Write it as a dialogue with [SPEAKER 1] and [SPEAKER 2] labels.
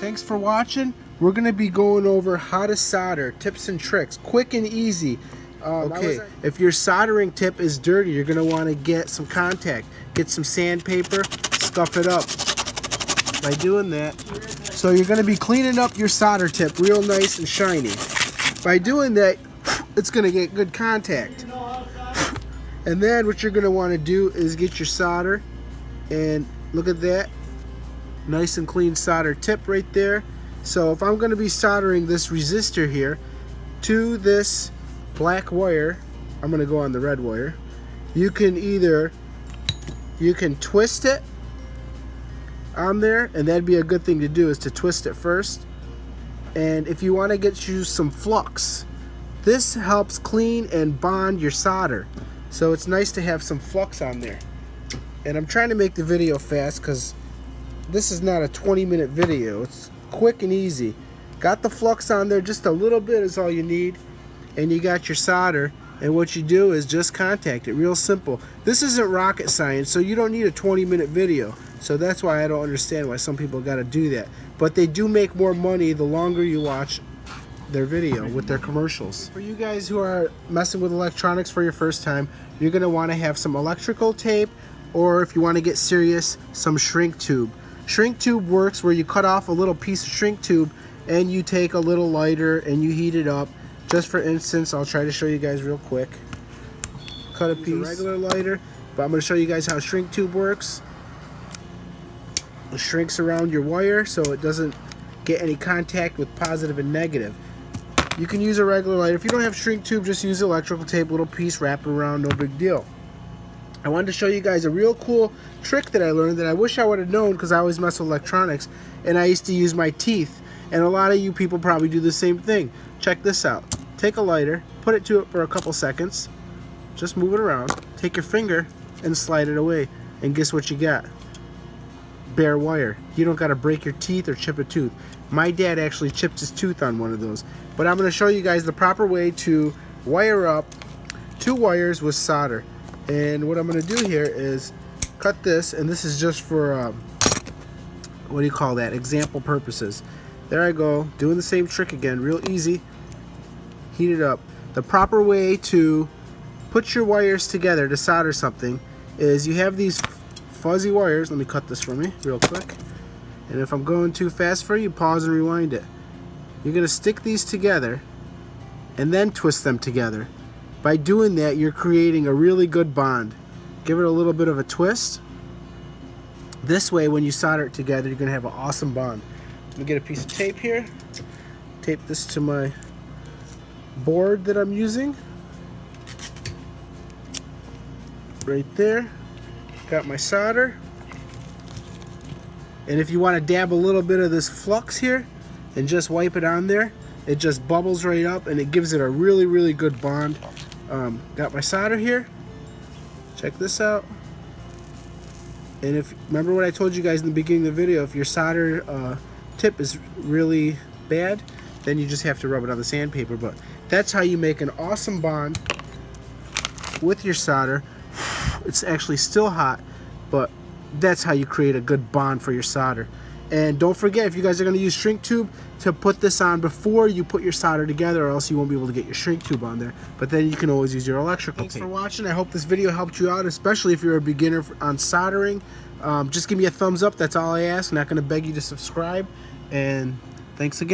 [SPEAKER 1] Thanks for watching. We're going to be going over how to solder, tips and tricks, quick and easy. Okay, if your soldering tip is dirty, you're going to want to get some contact. Get some sandpaper, scuff it up. By doing that, so you're going to be cleaning up your solder tip real nice and shiny. By doing that, it's going to get good contact. And then what you're going to want to do is get your solder, and look at that, nice and clean solder tip right there. So if I'm going to be soldering this resistor here to this black wire, I'm going to go on the red wire. You can twist it on there, and that'd be a good thing to do, is to twist it first. And if you want to get you some flux, this helps clean and bond your solder, so it's nice to have some flux on there. And I'm trying to make the video fast because this is not a 20-minute video. It's quick and easy. Got the flux on there, just a little bit is all you need, and you got your solder. And what you do is just contact it, real simple. This isn't rocket science, so you don't need a 20-minute video. So that's why I don't understand why some people got to do that. But they do make more money the longer you watch their video with their commercials. For you guys who are messing with electronics for your first time, you're going to want to have some electrical tape, or if you want to get serious, some shrink tube. Shrink tube works where you cut off a little piece of shrink tube and you take a little lighter and you heat it up. Just for instance, I'll try to show you guys real quick. Cut a piece, regular lighter, but I'm going to show you guys how shrink tube works. It shrinks around your wire so it doesn't get any contact with positive and negative. You can use a regular lighter. If you don't have shrink tube, just use electrical tape, little piece, wrap it around, no big deal. I wanted to show you guys a real cool trick that I learned that I wish I would have known, because I always mess with electronics and I used to use my teeth. And a lot of you people probably do the same thing. Check this out. Take a lighter, put it to it for a couple seconds, just move it around, take your finger and slide it away, and guess what you got? Bare wire. You don't got to break your teeth or chip a tooth. My dad actually chipped his tooth on one of those. But I'm going to show you guys the proper way to wire up 2 wires with solder. And what I'm going to do here is cut this, and this is just for what do you call that, example purposes. There I go, doing the same trick again, real easy. Heat it up. The proper way to put your wires together to solder something is you have these fuzzy wires. Let me cut this for me real quick. And if I'm going too fast for you, pause and rewind it. You're going to stick these together and then twist them together. By doing that, you're creating a really good bond. Give it a little bit of a twist. This way, when you solder it together, you're going to have an awesome bond. Let me get a piece of tape here. Tape this to my board that I'm using. Right there. Got my solder. And if you want to dab a little bit of this flux here and just wipe it on there, it just bubbles right up and it gives it a really, really good bond. Got my solder here. Check this out. And if remember what I told you guys in the beginning of the video, if your solder tip is really bad, then you just have to rub it on the sandpaper. But that's how you make an awesome bond with your solder. It's actually still hot, but that's how you create a good bond for your solder. And don't forget, if you guys are going to use shrink tube, to put this on before you put your solder together, or else you won't be able to get your shrink tube on there. But then you can always use your electrical tape. Thanks for watching. I hope this video helped you out, especially if you're a beginner on soldering. Just give me a thumbs up. That's all I ask. I'm not going to beg you to subscribe. And thanks again.